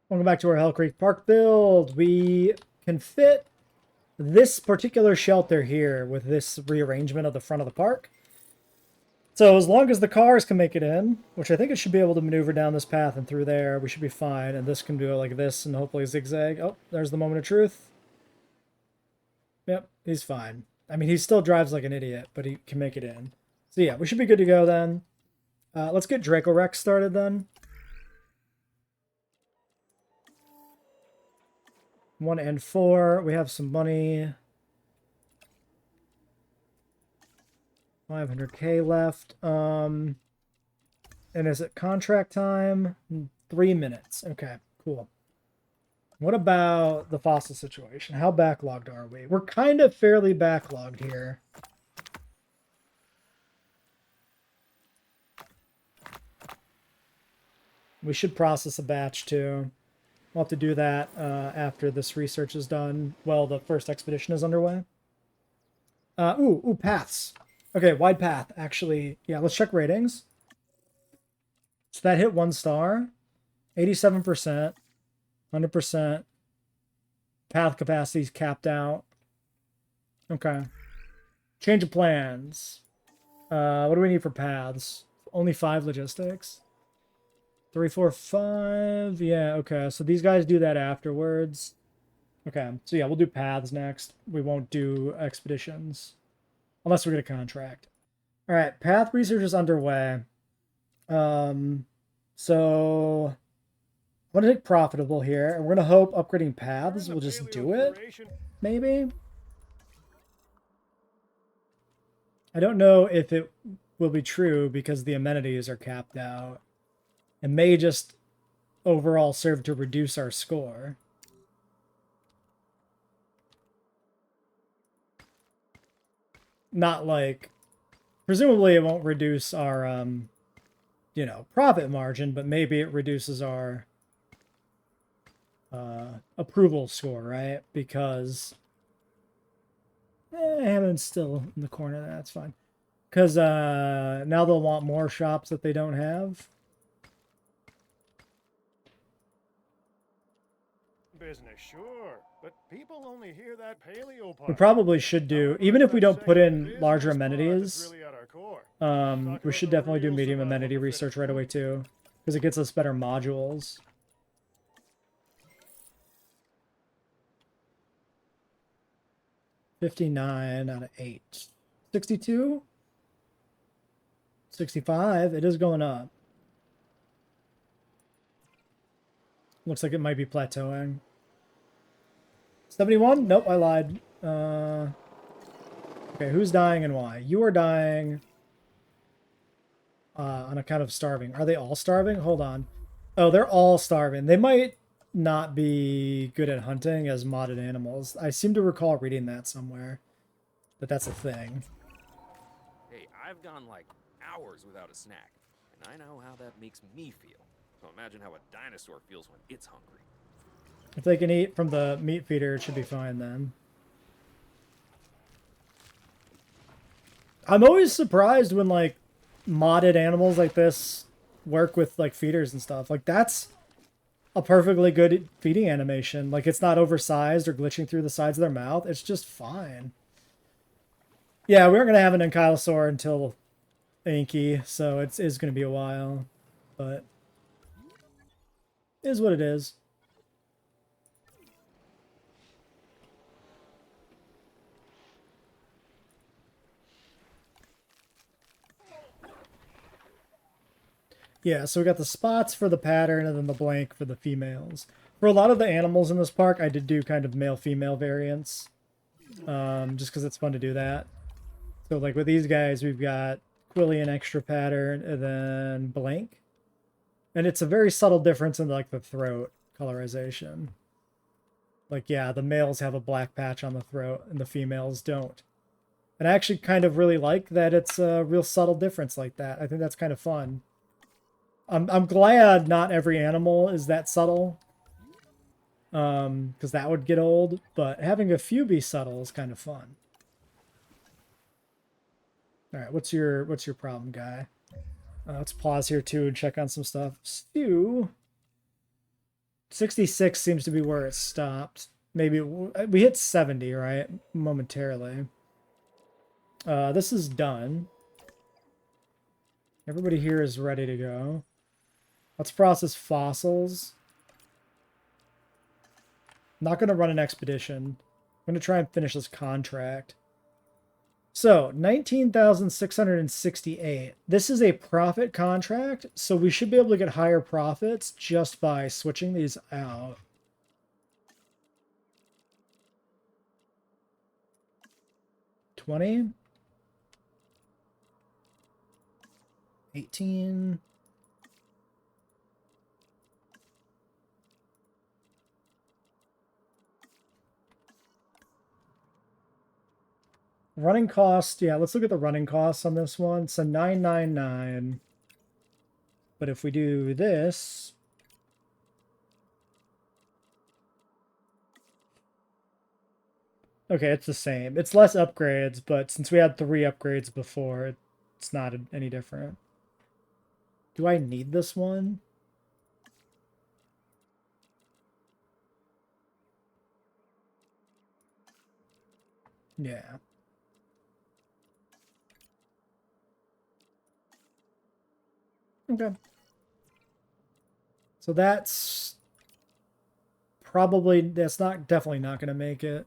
Welcome back to our Hell Creek Park build. We can fit this particular shelter here with this rearrangement of the front of the park. So as long as the cars can make it in, which I think it should be able to maneuver down this path and through there, we should be fine. And this can do it like this and hopefully zigzag. Oh, there's the moment of truth. Yep, he's fine. I mean, he still drives like an idiot, but he can make it in. So yeah, we should be good to go then. Let's get Dracorex started then. 1 and 4. We have some money. 500k left. And is it contract time? 3 minutes. Okay, cool. What about the fossil situation? How backlogged are we? We're kind of fairly backlogged here. We should process a batch too. We'll have to do that after this research is done. Well, the first expedition is underway. Ooh, paths. Okay, wide path. Actually, yeah, let's check ratings. So that hit 1 star. 87%. 100%. Path capacity is capped out. Okay. Change of plans. What do we need for paths? Only 5 logistics. 3, 4, 5. Yeah, okay. So these guys do that afterwards. Okay. So yeah, we'll do paths next. We won't do expeditions. Unless we get a contract. All right. Path research is underway. So I want to take profitable here. And we're going to hope upgrading paths will just do it. Maybe. I don't know if it will be true because the amenities are capped out. It may just overall serve to reduce our score. Not like, presumably it won't reduce our, profit margin, but maybe it reduces our approval score, right? Because Hammond's still in the corner. That's fine. Because now they'll want more shops that they don't have. Business, sure, but people only hear that paleo part. We probably should do, even if we don't put in larger amenities, we should definitely do medium amenity research right away too, because it gets us better modules. $59 out of 8. 62? 65. It is going up. Looks like it might be plateauing. 71? Nope, I lied. Okay, who's dying and why? You are dying on account of starving. Are they all starving? Hold on. Oh, they're all starving. They might not be good at hunting as modded animals. I seem to recall reading that somewhere. But that's a thing. Hey, I've gone like hours without a snack, and I know how that makes me feel. So imagine how a dinosaur feels when it's hungry. If they can eat from the meat feeder, it should be fine then. I'm always surprised when, like, modded animals like this work with, like, feeders and stuff. Like, that's a perfectly good feeding animation. Like, it's not oversized or glitching through the sides of their mouth. It's just fine. Yeah, we aren't going to have an ankylosaur until Inky, so it's going to be a while. But it is what it is. Yeah, so we got the spots for the pattern and then the blank for the females. For a lot of the animals in this park, I did do kind of male-female variants. Just because it's fun to do that. So like with these guys, we've got Quillian extra pattern and then blank. And it's a very subtle difference in like the throat colorization. Like, yeah, the males have a black patch on the throat and the females don't. And I actually kind of really like that it's a real subtle difference like that. I think that's kind of fun. I'm glad not every animal is that subtle. Because that would get old. But having a few be subtle is kind of fun. Alright, what's your problem, guy? Let's pause here too and check on some stuff. Stew 66 seems to be where it stopped. Maybe we hit 70, right? Momentarily. This is done. Everybody here is ready to go. Let's process fossils. Not going to run an expedition. I'm going to try and finish this contract. So, 19,668. This is a profit contract, so we should be able to get higher profits just by switching these out. $20. 18. Running cost, yeah, let's look at the running costs on this one. So 999. But if we do this, okay, it's the same. It's less upgrades, but since we had 3 upgrades before, it's not any different. Do I need this one? Yeah. Okay. So that's probably, that's not, definitely not going to make it.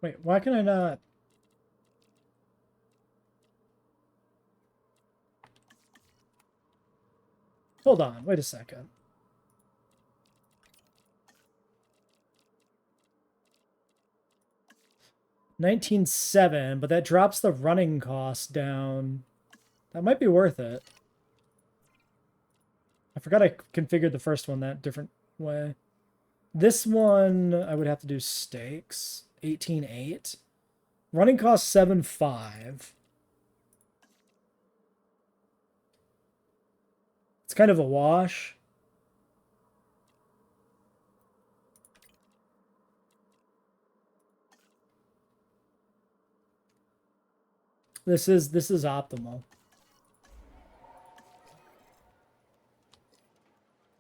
Wait, why can I not? Hold on, wait a second. $19,700, but that drops the running cost down. That might be worth it. I forgot I configured the first one that different way. This one, I would have to do stakes. 18,800. Running cost 7,500. It's kind of a wash. This is optimal.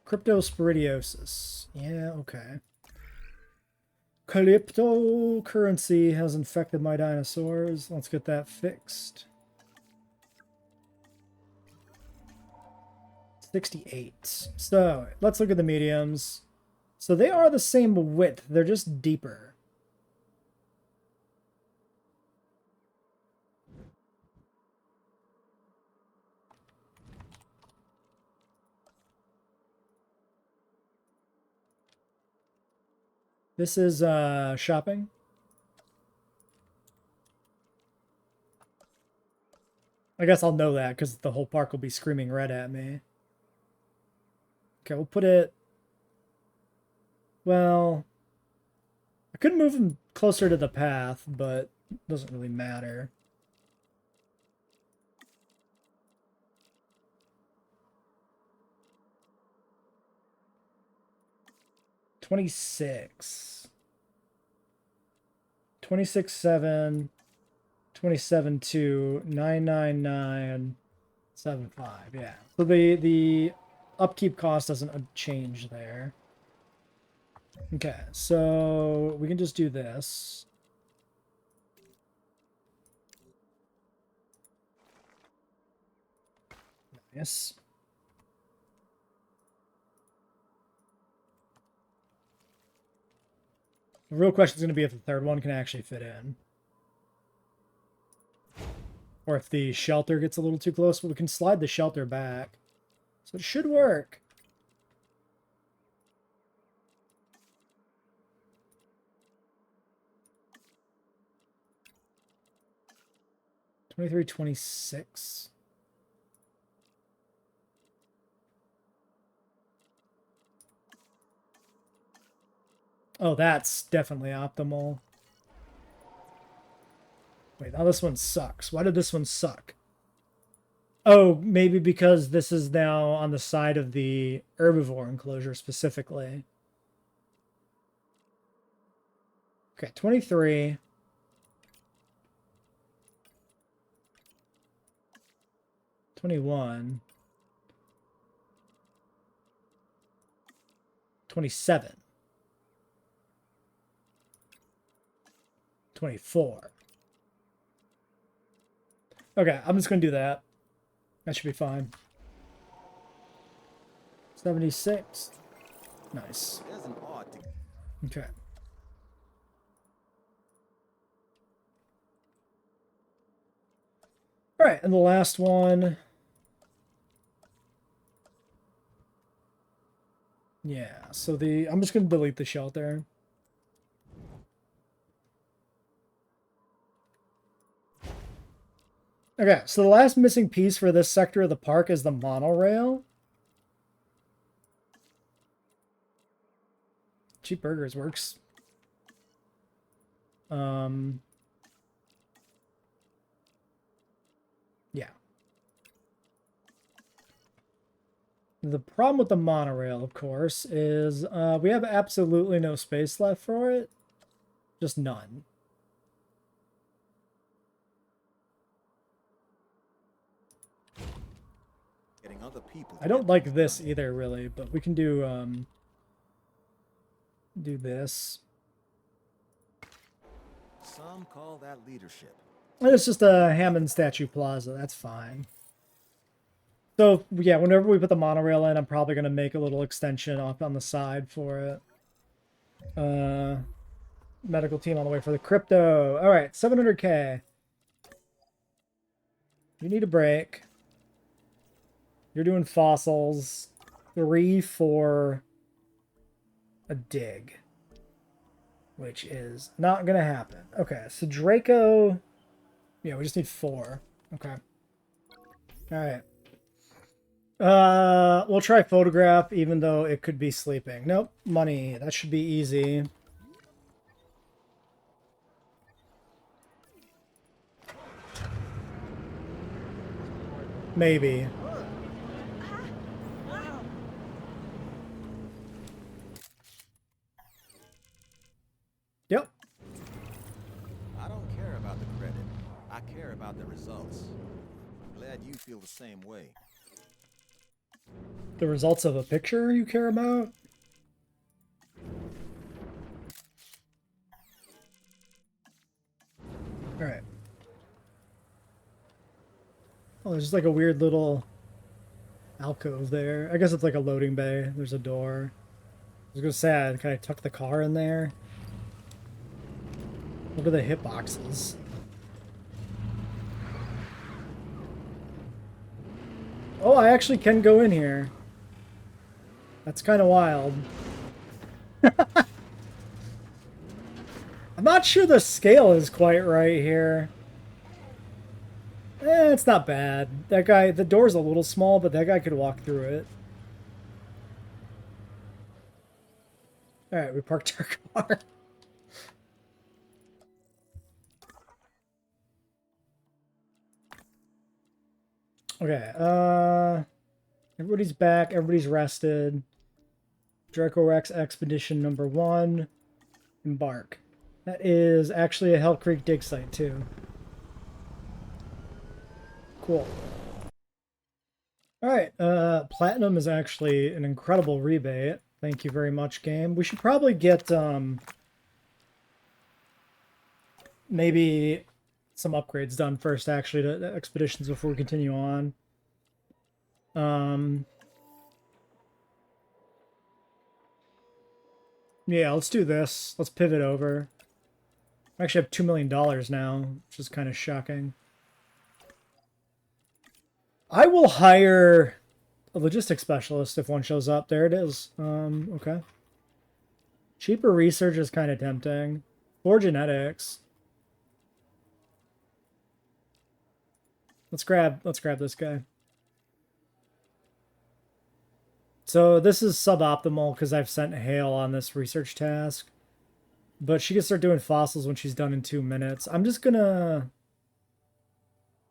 Cryptosporidiosis. Yeah, okay. Cryptocurrency has infected my dinosaurs. Let's get that fixed. 68. So, let's look at the mediums. So they are the same width. They're just deeper. This is shopping. I guess I'll know that because the whole park will be screaming red at me. Okay, we'll put it... Well... I could move him closer to the path, but it doesn't really matter. $26,700, 27,200, 999,75. Yeah. So the upkeep cost doesn't change there. Okay, so we can just do this. Nice. The real question is going to be if the third one can actually fit in. Or if the shelter gets a little too close, but we can slide the shelter back. So it should work. $23, $26. Oh, that's definitely optimal. Wait, now this one sucks. Why did this one suck? Oh, maybe because this is now on the side of the herbivore enclosure specifically. Okay, 23. 21. 27. 24. Okay, I'm just going to do that. That should be fine. 76. Nice. Okay. All right, and the last one. Yeah, so I'm just going to delete the shelter. Okay, so the last missing piece for this sector of the park is the monorail. Cheap Burgers works. Yeah. The problem with the monorail, of course, is we have absolutely no space left for it. Just none. Other people I don't like this either, really, but we can do this. Some call that leadership. And it's just a Hammond Statue Plaza. That's fine. So, yeah, whenever we put the monorail in, I'm probably going to make a little extension off on the side for it. Medical team on the way for the crypto. All right, 700K. You need a break. You're doing fossils. 3 for a dig. Which is not going to happen. Okay, so Draco... Yeah, we just need 4. Okay. Alright. We'll try photograph, even though it could be sleeping. Nope, money. That should be easy. Maybe. Yep. I don't care about the credit. I care about the results. Glad you feel the same way. The results of a picture you care about? Alright. Oh, there's just like a weird little alcove there. I guess it's like a loading bay. There's a door. I was gonna say, can I tuck the car in there? What are the hit boxes? Oh, I actually can go in here. That's kind of wild. I'm not sure the scale is quite right here. It's not bad. That guy, the door's a little small, but that guy could walk through it. Alright, we parked our car. Okay, everybody's back, everybody's rested. Draco Rex Expedition number 1. Embark. That is actually a Hell Creek dig site, too. Cool. Alright, Platinum is actually an incredible rebate. Thank you very much, game. We should probably get, maybe some upgrades done first, actually, to expeditions before we continue on. Yeah, let's do this. Let's pivot over. I actually have $2 million now, which is kind of shocking. I will hire a logistics specialist if one shows up. There it is. Okay. Cheaper research is kind of tempting. Or genetics. Let's grab this guy. So this is suboptimal because I've sent Hale on this research task. But she can start doing fossils when she's done in 2 minutes. I'm just gonna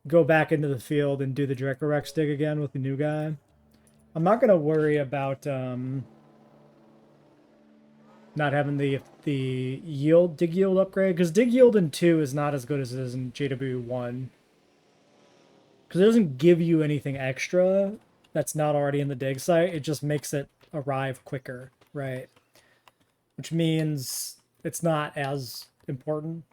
go back into the field and do the Dracorex dig again with the new guy. I'm not gonna worry about not having the yield dig yield upgrade, because dig yield in 2 is not as good as it is in JWE1. Because it doesn't give you anything extra that's not already in the dig site. It just makes it arrive quicker, right? Which means it's not as important.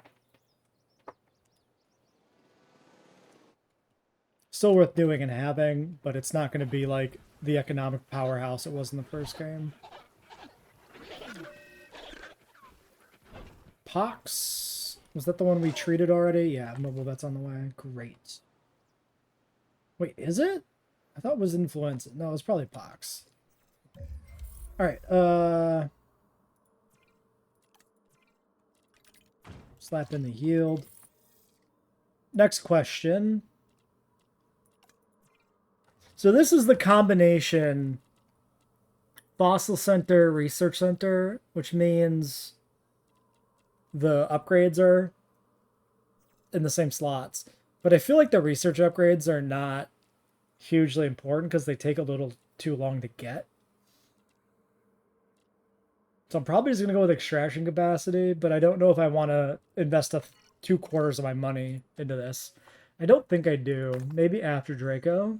Still worth doing and having, but it's not going to be like the economic powerhouse it was in the first game. Pox? Was that the one we treated already? Yeah, mobile vet's on the way. Great. Wait, is it? I thought it was influenza. No, it's probably pox. Alright, slap in the yield. Next question. So this is the combination Fossil Center, Research Center, which means the upgrades are in the same slots. But I feel like the research upgrades are not hugely important because they take a little too long to get. So I'm probably just going to go with extraction capacity, but I don't know if I want to invest 2/4 of my money into this. I don't think I do. Maybe after Draco.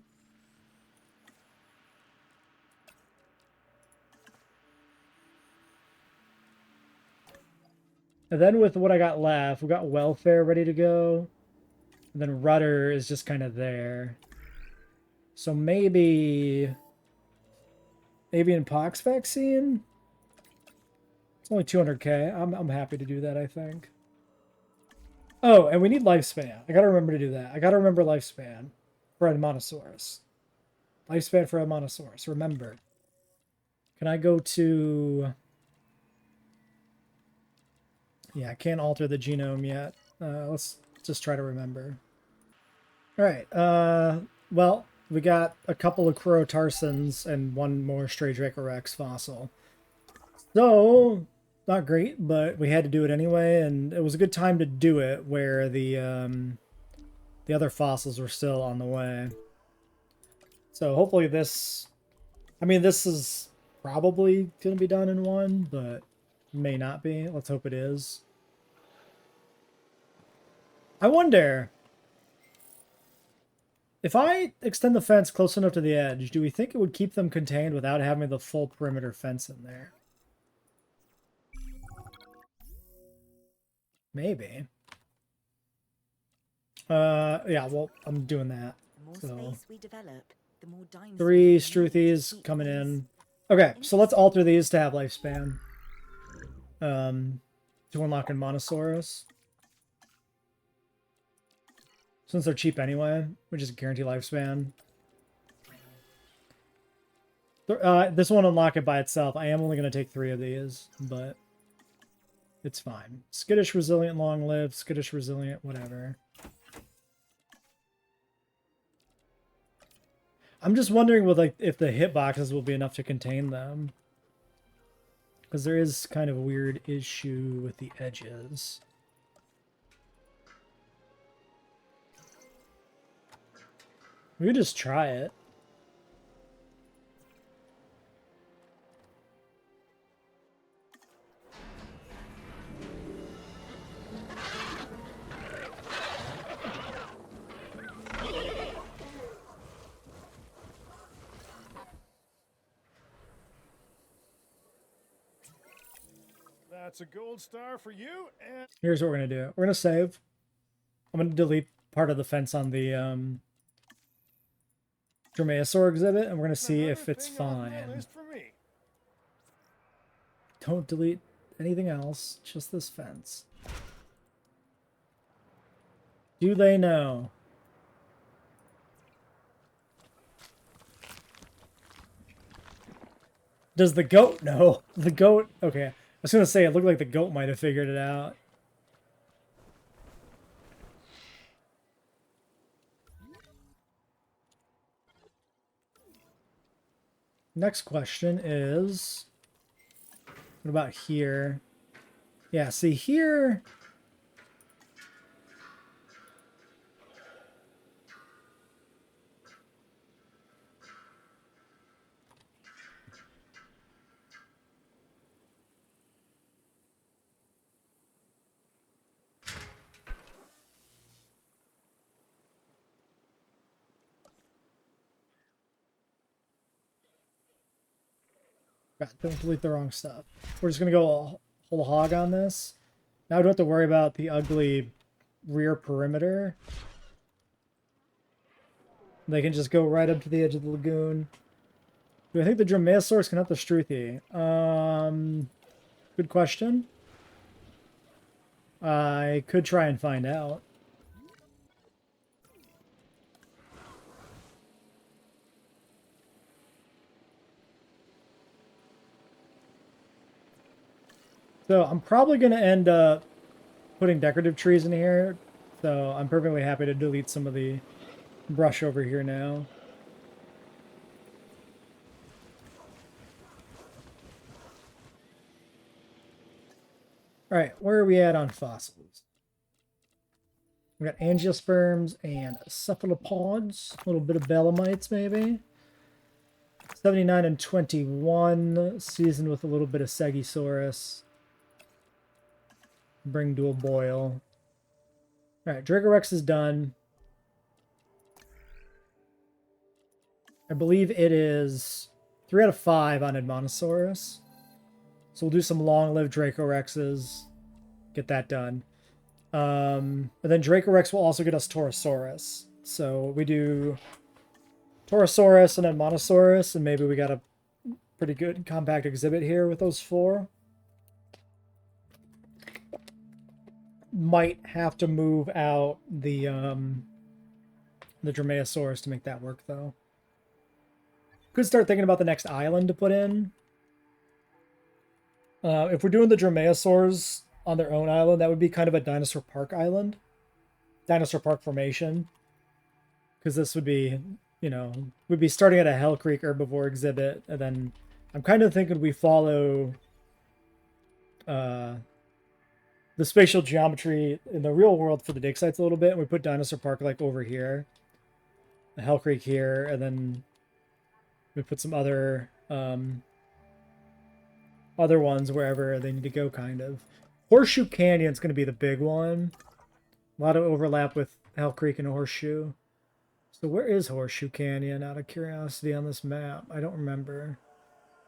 And then with what I got left, we got welfare ready to go. And then rudder is just kind of there. So maybe avian pox vaccine? It's only 200k. I'm happy to do that, I think. Oh, and we need lifespan. I gotta remember to do that. I gotta remember lifespan for Edmontosaurus. Lifespan for Edmontosaurus. Remember. Can I go to... Yeah, I can't alter the genome yet. Let's just try to remember. Alright, well, we got a couple of Crotarsans and one more Stray Dracorex fossil. So, not great, but we had to do it anyway, and it was a good time to do it where the other fossils were still on the way. So hopefully this... I mean, this is probably going to be done in one, but may not be. Let's hope it is. I wonder... If I extend the fence close enough to the edge, do we think it would keep them contained without having the full perimeter fence in there? Maybe. Yeah, well, I'm doing that. The more So, space we develop, the more dinosaurs 3 we need Struthies to keep coming pace. in. Okay, so let's alter these to have lifespan. To unlock in Monosaurus. Since they're cheap anyway, we just guarantee lifespan. This won't unlock it by itself. I am only going to take 3 of these, but it's fine. Skittish, resilient, long-lived, skittish, resilient, whatever. I'm just wondering with like if the hitboxes will be enough to contain them. Because there is kind of a weird issue with the edges. We could just try it. That's a gold star for you, and Here's what we're going to do. We're going to save. I'm going to delete part of the fence on the Dromaeosaurus exhibit, and we're going to see if another it's thing off my fine. list for me. Don't delete anything else, just this fence. Do they know? Does the goat know? The goat... Okay, I was going to say it looked like the goat might have figured it out. Next question is... What about here? Yeah, see here... God, don't delete the wrong stuff. We're just gonna go whole hog on this. Now we don't have to worry about the ugly rear perimeter. They can just go right up to the edge of the lagoon. Do I think the Dromaeosaurus can hunt the Struthi? Good question. I could try and find out. So I'm probably going to end up putting decorative trees in here. So I'm perfectly happy to delete some of the brush over here now. All right, where are we at on fossils? We got angiosperms and cephalopods, a little bit of belemnites maybe. 79 and 21, seasoned with a little bit of Stegosaurus. Bring to a boil. All right, Dracorex is done. I believe it is 3 out of 5 on Admonosaurus. So we'll do some long-lived Dracorexes. Get that done. And then Dracorex will also get us Torosaurus. So we do Torosaurus and Admonosaurus, and maybe we got a pretty good compact exhibit here with those 4. Might have to move out the Dromaeosaurus to make that work, though. Could start thinking about the next island to put in. If we're doing the Dromaeosaurs on their own island, that would be kind of a Dinosaur Park island. Dinosaur Park formation. Because this would be, you know, we'd be starting at a Hell Creek herbivore exhibit, and then I'm kind of thinking we follow the spatial geometry in the real world for the dig sites a little bit, and we put Dinosaur Park like over here. The Hell Creek here, and then we put some other ones wherever they need to go, kind of. Horseshoe Canyon's going to be the big one. A lot of overlap with Hell Creek and Horseshoe. So where is Horseshoe Canyon, out of curiosity, on this map? I don't remember.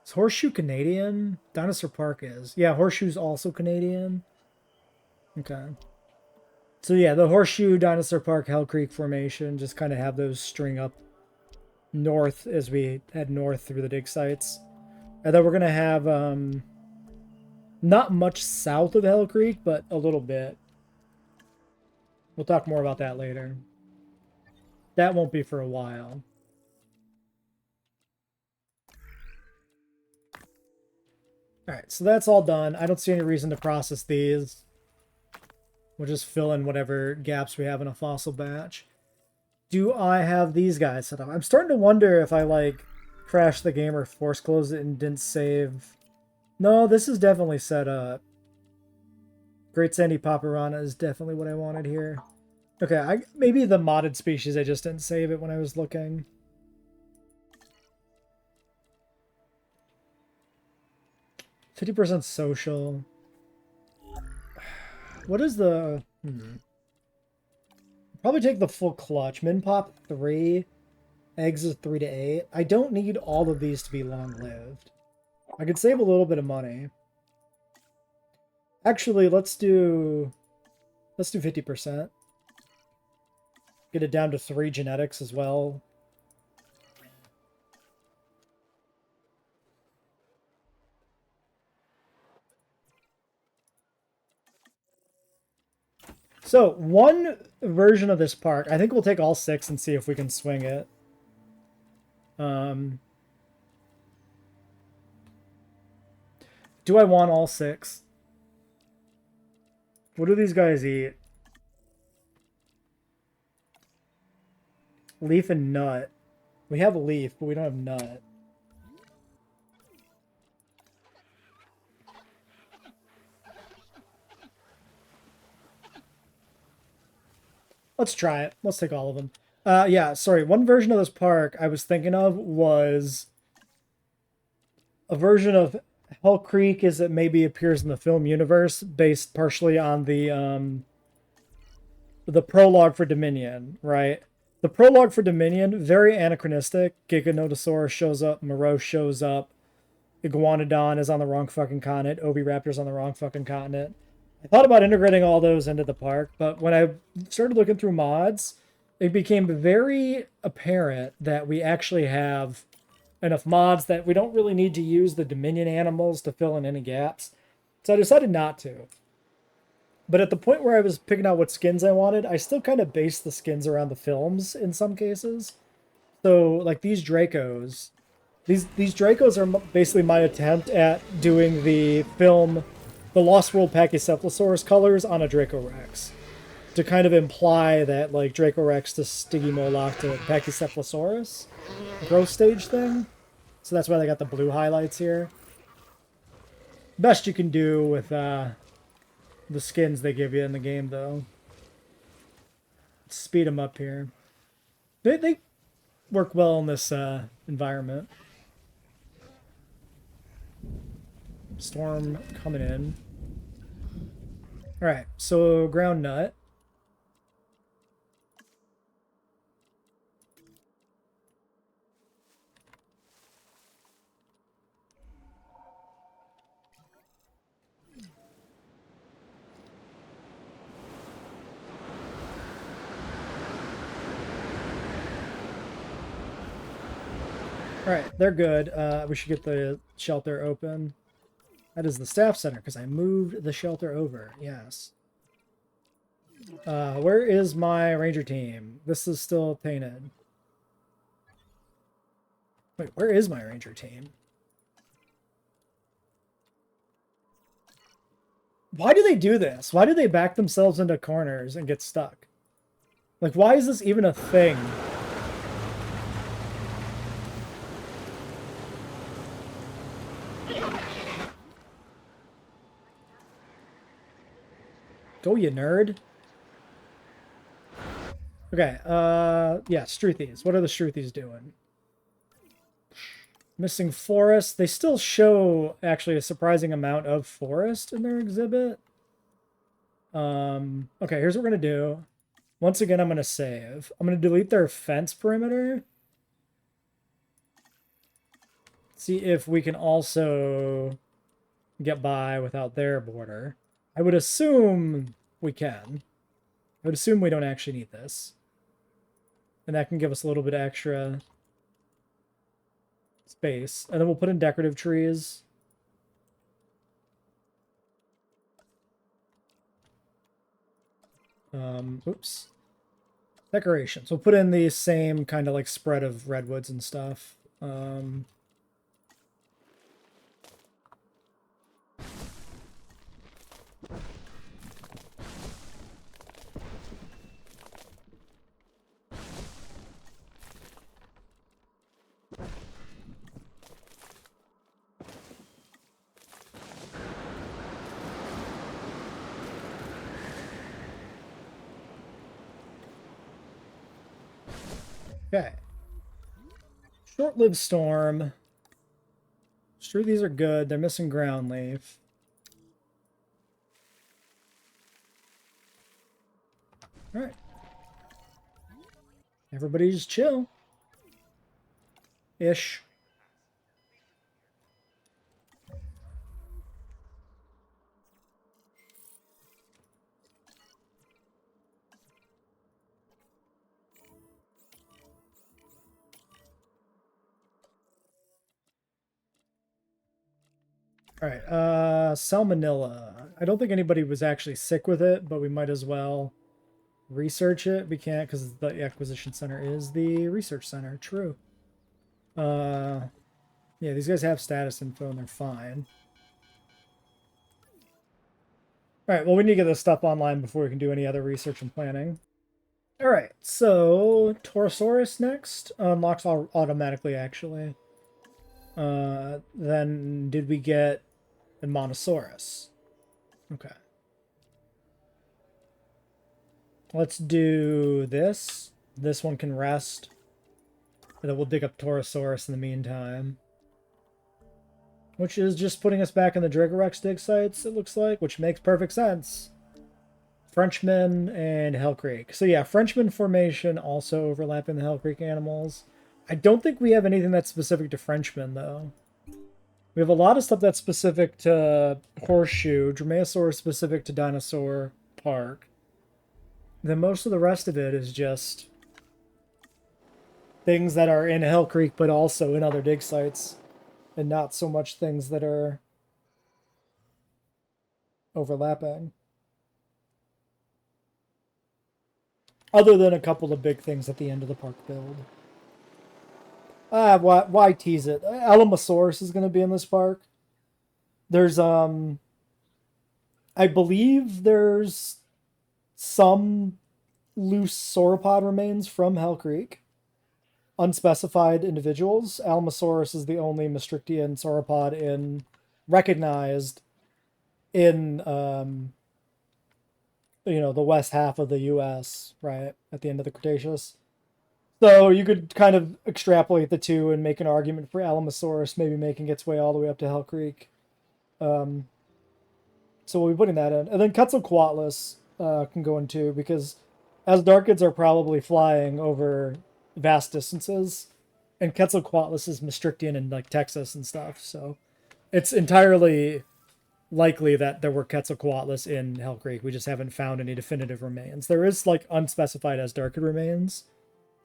Is Horseshoe Canadian? Dinosaur Park is. Yeah, Horseshoe's also Canadian. Okay. So yeah, the Horseshoe, Dinosaur Park, Hell Creek formation, just kind of have those string up north as we head north through the dig sites. And then we're going to have not much south of Hell Creek, but a little bit. We'll talk more about that later. That won't be for a while. Alright, so that's all done. I don't see any reason to process these. We'll just fill in whatever gaps we have in a fossil batch. Do I have these guys set up? I'm starting to wonder if I, like, crashed the game or force closed it and didn't save. No, this is definitely set up. Great Sandy Paparana is definitely what I wanted here. Okay, maybe the modded species, I just didn't save it when I was looking. %50 social. What is the... Probably take the full clutch. Min pop 3. Eggs is 3 to 8. I don't need all of these to be long-lived. I could save a little bit of money. Actually, let's do 50%. Get it down to 3 genetics as well. So, one version of this park, I think we'll take all 6 and see if we can swing it. Do I want all 6? What do these guys eat? Leaf and nut. We have a leaf, but we don't have nut. Let's try it. Let's take all of them. Yeah, sorry. One version of this park I was thinking of was a version of Hell Creek as it maybe appears in the film universe, based partially on the prologue for Dominion, right? The prologue for Dominion, very anachronistic. Giganotosaurus shows up, Moreau shows up. Iguanodon is on the wrong fucking continent. Oviraptor's on the wrong fucking continent. I thought about integrating all those into the park, but when I started looking through mods, it became very apparent that we actually have enough mods that we don't really need to use the Dominion animals to fill in any gaps. So I decided not to. But at the point where I was picking out what skins I wanted, I still kind of based the skins around the films in some cases. So, like these Dracos, these Dracos are basically my attempt at doing the film, the Lost World Pachycephalosaurus colors on a Dracorex, to kind of imply that like Dracorex to Stygimoloch to Pachycephalosaurus growth stage thing. So that's why they got the blue highlights here. Best you can do with the skins they give you in the game, though. Let's speed them up here. They work well in this environment. Storm coming in. Alright, so ground nut. Alright, they're good. We should get the shelter open. That is the staff center, because I moved the shelter over. Yes. Where is my ranger team? This is still painted. Wait, where is my ranger team? Why do they do this? Why do they back themselves into corners and get stuck? Like, why is this even a thing? Go, you nerd. Okay, yeah, Struthies. What are the Struthies doing? Missing forest. They still show, actually, a surprising amount of forest in their exhibit. Okay, here's what we're going to do. Once again, I'm going to save. I'm going to delete their fence perimeter. See if we can also get by without their border. I would assume we can. I would assume we don't actually need this. And that can give us a little bit extra space. And then we'll put in decorative trees. Oops. Decorations. We'll put in the same kind of like spread of redwoods and stuff. Okay. Short-lived storm. Sure, these are good. They're missing ground leaf. Alright. Everybody just chill. Ish. Alright, salmonella. I don't think anybody was actually sick with it, but we might as well research it. We can't because the acquisition center is the research center. True. Yeah, these guys have status info and they're fine. Alright, well, we need to get this stuff online before we can do any other research and planning. Alright, so Torosaurus next. Unlocks automatically, actually. Then did we get a Monosaurus? Okay. Let's do this. This one can rest. And then we'll dig up Torosaurus in the meantime. Which is just putting us back in the Dracorex dig sites, it looks like, which makes perfect sense. Frenchman and Hell Creek. So yeah, Frenchman formation also overlapping the Hell Creek animals. I don't think we have anything that's specific to Frenchman, though. We have a lot of stuff that's specific to Horseshoe, Dromaeosaurus specific to Dinosaur Park. Then most of the rest of it is just things that are in Hell Creek, but also in other dig sites, and not so much things that are overlapping. Other than a couple of big things at the end of the park build. Why tease it? Alamosaurus is going to be in this park. There's, I believe there's some loose sauropod remains from Hell Creek. Unspecified individuals. Alamosaurus is the only Maastrichtian sauropod recognized in, the west half of the U.S., right, at the end of the Cretaceous. So you could kind of extrapolate the two and make an argument for Alamosaurus maybe making its way all the way up to Hell Creek. So we'll be putting that in. And then Quetzalcoatlus can go in too, because Asdarchids are probably flying over vast distances, and Quetzalcoatlus is Maastrichtian in like Texas and stuff. So it's entirely likely that there were Quetzalcoatlus in Hell Creek. We just haven't found any definitive remains. There is like unspecified Asdarchid remains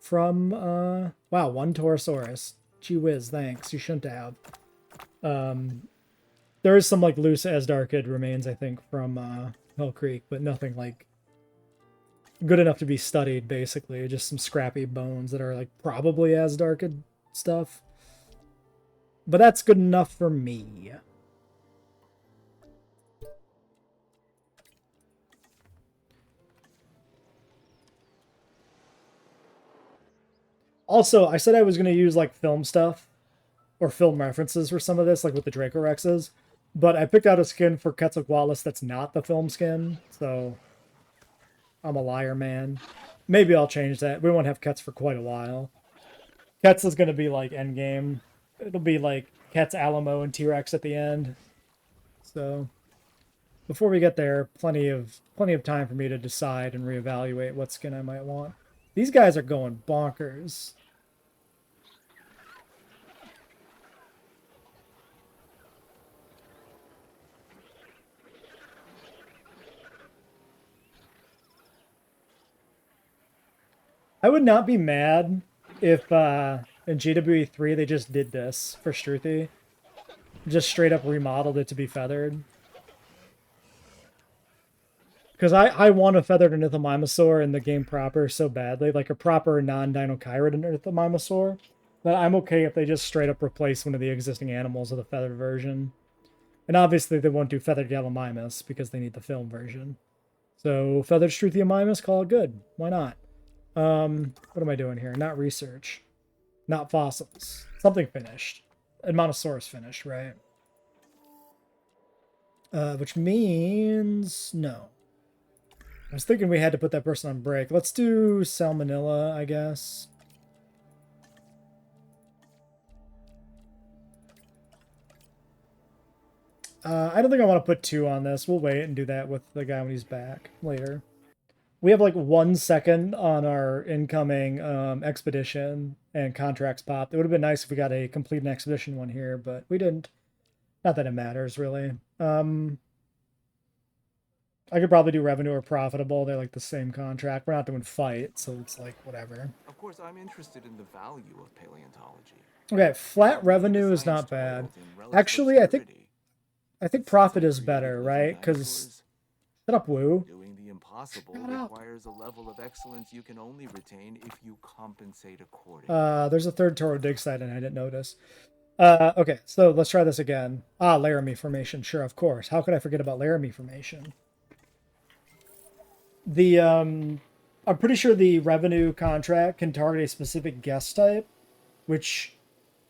from one Torosaurus. Gee whiz, thanks. You shouldn't have. There is some like loose Asdarchid remains, I think, from Hell Creek, but nothing like good enough to be studied, basically. Just some scrappy bones that are like probably Asdarchid stuff. But that's good enough for me. Also, I said I was going to use like film stuff or film references for some of this, like with the Dracorexes, but I picked out a skin for Quetzalcoatlus that's not the film skin, so I'm a liar, man. Maybe I'll change that. We won't have Ketz for quite a while. Ketz is going to be like endgame. It'll be like Ketz, Alamo, and T-Rex at the end. So before we get there, plenty of time for me to decide and reevaluate what skin I might want. These guys are going bonkers. I would not be mad if in JWE3 they just did this for Struthi. Just straight up remodeled it to be feathered. Because I want a feathered Ornithomimosaur in the game proper so badly, like a proper non-Dinocheirid Ornithomimosaur, that I'm okay if they just straight up replace one of the existing animals with a feathered version. And obviously they won't do feathered Gallimimus because they need the film version. So feathered Struthiomimus, call it good. Why not? What am I doing here? Not research. Not fossils. Something finished. Edmontosaurus finished, right? Which means no. I was thinking we had to put that person on break. Let's do Salmonella, I guess. I don't think I want to put 2 on this. We'll wait and do that with the guy when he's back later. We have like 1 second on our incoming expedition and contracts popped. It would have been nice if we got a complete expedition one here, but we didn't. Not that it matters, really. I could probably do revenue or profitable. They're like the same contract. We're not doing fight, so it's like whatever. Of course, I'm interested in the value of paleontology. Okay, flat revenue is not bad. Actually, I think profit is better, right? Because shut up, Woo. Doing the impossible requires a level of excellence you can only retain if you compensate accordingly. There's a third Toro dig site and I didn't notice. Okay, so let's try this again. Laramie formation, sure, of course. How could I forget about Laramie formation? I'm pretty sure the revenue contract can target a specific guest type, which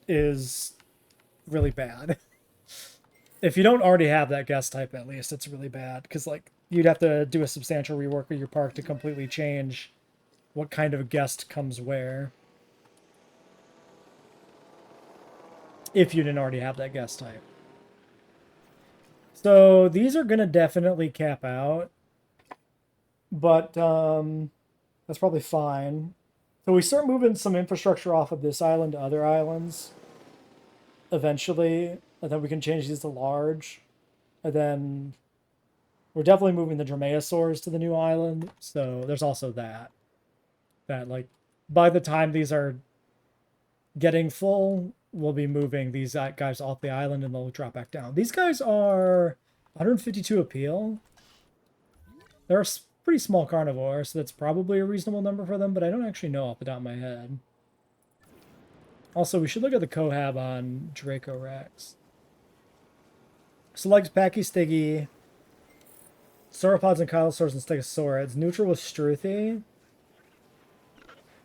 is really bad. If you don't already have that guest type, at least, it's really bad. Because, like, you'd have to do a substantial rework of your park to completely change what kind of guest comes where. If you didn't already have that guest type. So, these are going to definitely cap out. But that's probably fine. So we start moving some infrastructure off of this island to other islands eventually. And then we can change these to large. And then we're definitely moving the Dromaeosaurus to the new island. So there's also that. That, like, by the time these are getting full, we'll be moving these guys off the island and they'll drop back down. These guys are 152 appeal. They're a pretty small carnivore, so that's probably a reasonable number for them, but I don't actually know off the top of my head. Also, we should look at the cohab on Dracorex. Selects Pachystiggy, Sauropods and Kylosaurs and Stegosaurids. Neutral with Struthi.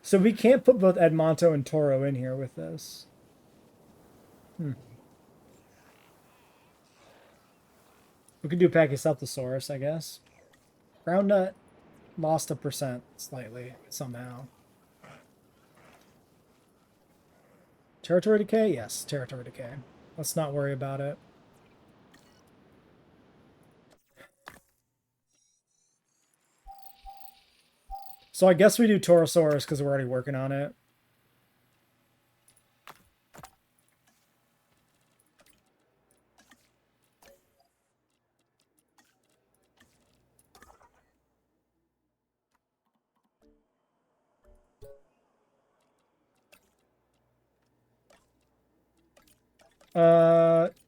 So we can't put both Edmonto and Toro in here with this. We could do Pachycephalosaurus, I guess. Groundnut lost a percent slightly, somehow. Territory decay? Yes, territory decay. Let's not worry about it. So I guess we do Torosaurus because we're already working on it.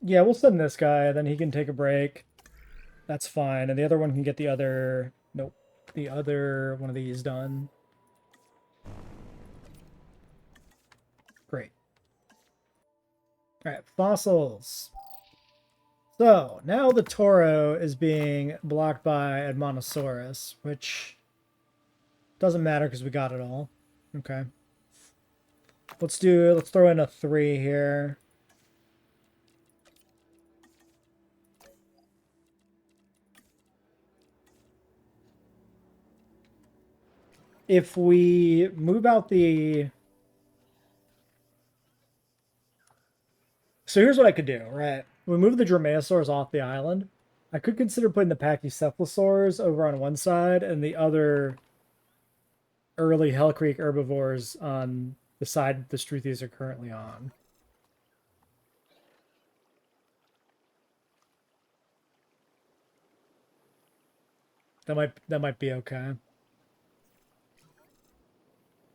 Yeah, we'll send this guy, then he can take a break. That's fine. And the other one can get the other... Nope. The other one of these done. Great. Alright, fossils. So, now the Toro is being blocked by Edmontosaurus, which doesn't matter because we got it all. Okay. Let's throw in a 3 here. If we move out the... So here's what I could do, right? We move the Dromaeosaurs off the island. I could consider putting the Pachycephalosaurs over on one side and the other early Hell Creek herbivores on the side the Struthies are currently on. That might be okay.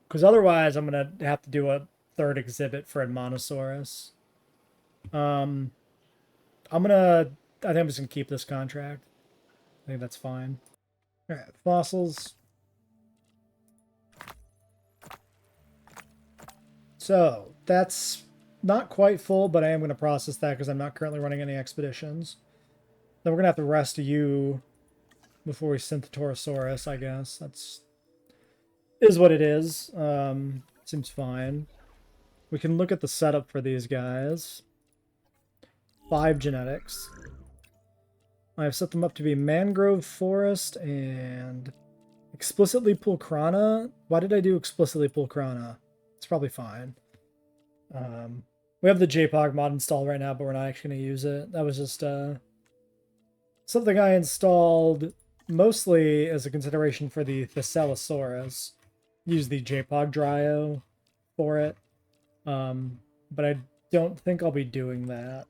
Because otherwise, I'm going to have to do a third exhibit for Edmontosaurus. I think I'm just going to keep this contract. I think that's fine. Alright, fossils. So, that's not quite full, but I am going to process that because I'm not currently running any expeditions. Then we're going to have to rest you before we send the Torosaurus, I guess. That's... is what it is. Seems fine. We can look at the setup for these guys. 5 genetics. I've set them up to be mangrove forest and explicitly pulcrana. Why did I do explicitly pulcrana? It's probably fine. We have the JPOG mod installed right now, but we're not actually going to use it. That was just something I installed mostly as a consideration for the Thescelosaurus. Use the JPOG Dryo for it. But I don't think I'll be doing that.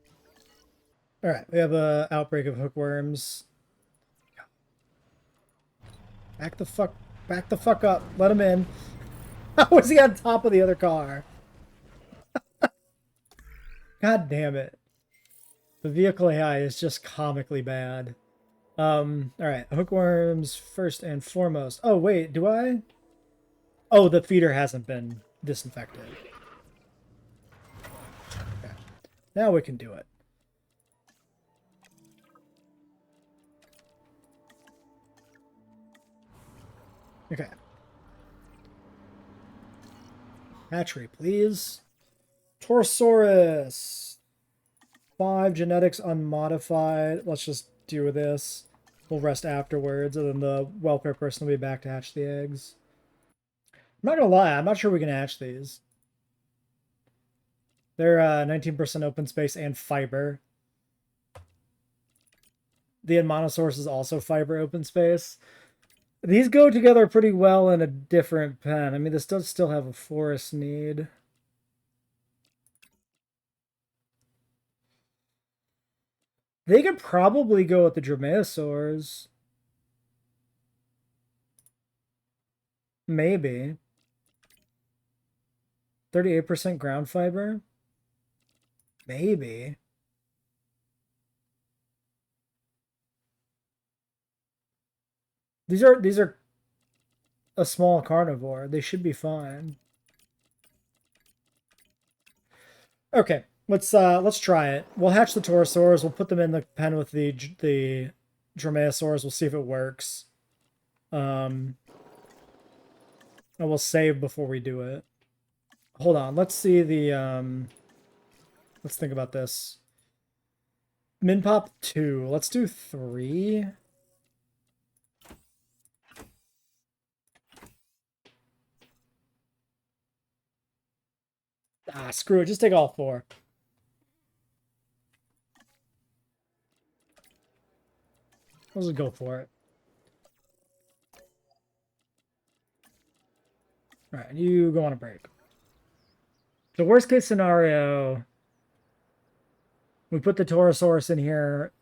Alright, we have a outbreak of hookworms. Back the fuck up. Let him in. How was he on top of the other car? God damn it. The vehicle AI is just comically bad. Alright, hookworms first and foremost. Oh, wait, do I? Oh, the feeder hasn't been disinfected. Okay. Now we can do it. Okay. Hatchery, please. Torosaurus. 5 genetics unmodified. Let's just do this. We'll rest afterwards, and then the welfare person will be back to hatch the eggs. I'm not gonna lie, I'm not sure we can hatch these. They're 19% open space and fiber. The Edmontosaurus is also fiber open space. These go together pretty well in a different pen. I mean, this does still have a forest need. They could probably go with the Dromaeosaurs. Maybe. 38% ground fiber? Maybe. These are a small carnivore. They should be fine. Okay, let's try it. We'll hatch the Torosaurs. We'll put them in the pen with the Dromaeosaurs. We'll see if it works. And we'll save before we do it. Hold on. Let's see the let's think about this. Min pop 2. Let's do 3. Ah, screw it. Just take all 4. Let's just go for it. Alright, you go on a break. The worst case scenario, we put the Torosaurus in here.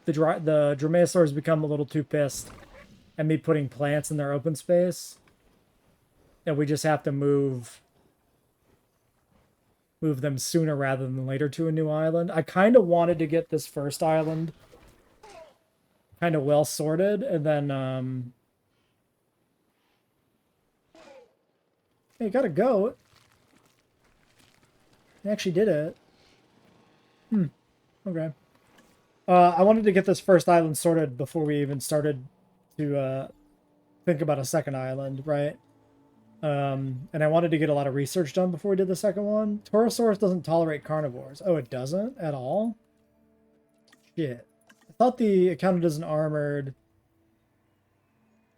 The Dromaeosaurs become a little too pissed at me putting plants in their open space. And we just have to move them sooner rather than later to a new island. I kind of wanted to get this first island kind of well sorted, and then hey, got a goat. I actually did it. Okay. I wanted to get this first island sorted before we even started to think about a second island, right? And I wanted to get a lot of research done before we did the second one. Torosaurus doesn't tolerate carnivores. Oh, it doesn't at all? Shit. I thought it counted as an armored.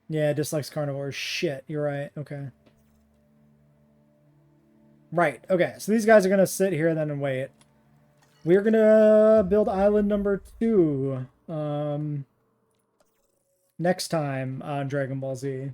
Yeah, it dislikes carnivores. Shit, you're right. Okay. Right, okay. So these guys are going to sit here then and wait. We're going to build island number 2 next time on Dragon Ball Z.